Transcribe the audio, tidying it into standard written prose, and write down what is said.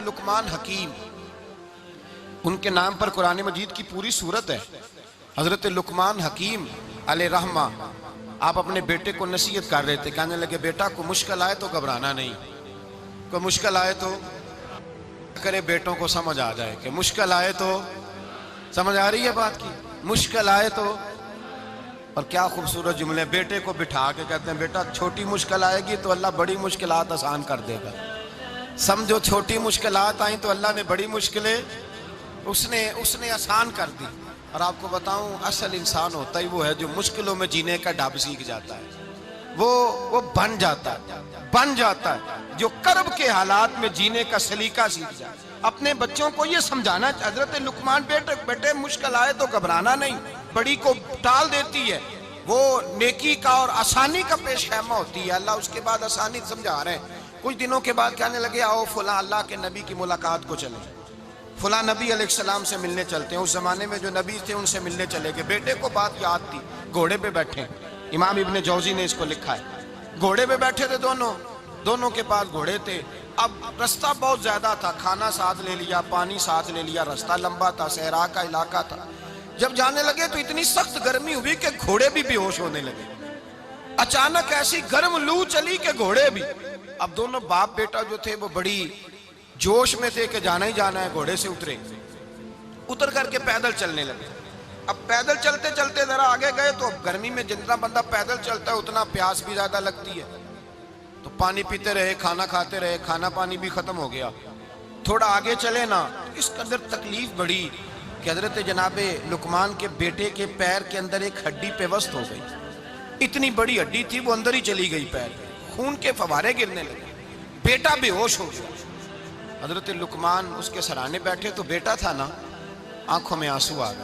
लुकमान हकीम, उनके नाम पर कुरान मजीद की पूरी सूरत है। हजरत लुकमान हकीम अलैहिर्रहमा आप अपने बेटे को नसीहत कर रहे थे, कहने लगे बेटा को मुश्किल आए तो घबराना नहीं, कोई मुश्किल आए तो करे बेटों को समझ आ जाए कि मुश्किल आए तो, समझ आ रही है बात की, मुश्किल आए तो। और क्या खूबसूरत जुमले, बेटे को बिठा के कहते हैं बेटा छोटी मुश्किल आएगी तो अल्लाह बड़ी मुश्किलात आसान कर देगा। समझो छोटी मुश्किलात आई तो अल्लाह ने बड़ी मुश्किलें उसने आसान कर दी। और आपको बताऊं असल इंसान होता ही वो है जो मुश्किलों में जीने का ढाब सीख जाता है, वो बन जाता है जो कर्ब के हालात में जीने का सलीका सीख जाता है। अपने बच्चों को ये समझाना, हजरत लुकमान बेटे मुश्किल आए तो घबराना नहीं, बड़ी को टाल देती है, वो नेकी का और आसानी का पेश खैमा होती है। अल्लाह उसके बाद आसानी समझा रहे हैं। कुछ दिनों के बाद कहने लगे आओ फला अल्लाह के नबी की मुलाकात को चले, फला नबी अलैहिस्सलाम से मिलने चलते हैं। उस जमाने में जो नबी थे उनसे मिलने चले गए। बेटे को बात याद थी, घोड़े पे बैठे, इमाम इब्ने जौजी ने इसको लिखा है, घोड़े पे बैठे थे दोनों के पास घोड़े थे। अब रास्ता बहुत ज्यादा था, खाना साथ ले लिया, पानी साथ ले लिया, रास्ता लंबा था, सहरा का इलाका था। जब जाने लगे तो इतनी सख्त गर्मी हुई कि घोड़े भी बेहोश होने लगे। अचानक ऐसी गर्म लू चली कि घोड़े भी। अब दोनों बाप बेटा जो थे वो बड़ी जोश में थे कि जाना ही जाना है। घोड़े से उतर करके पैदल चलने लगे। अब पैदल चलते चलते जरा आगे गए तो गर्मी में जितना बंदा पैदल चलता है उतना प्यास भी ज्यादा लगती है, तो पानी पीते रहे, खाना खाते रहे, खाना पानी भी खत्म हो गया। थोड़ा आगे चले ना, इस कदर तकलीफ बढ़ी कि हजरत जनाबे लुकमान के बेटे के पैर के अंदर एक हड्डी पेवस्त हो गई। इतनी बड़ी हड्डी थी वो अंदर ही चली गई, पैर खून के फवारे गिरने लगे, बेटा बेहोश हो गया। हजरत लुकमान उसके सराहने बैठे तो बेटा था ना, आंखों में आंसू आ गए।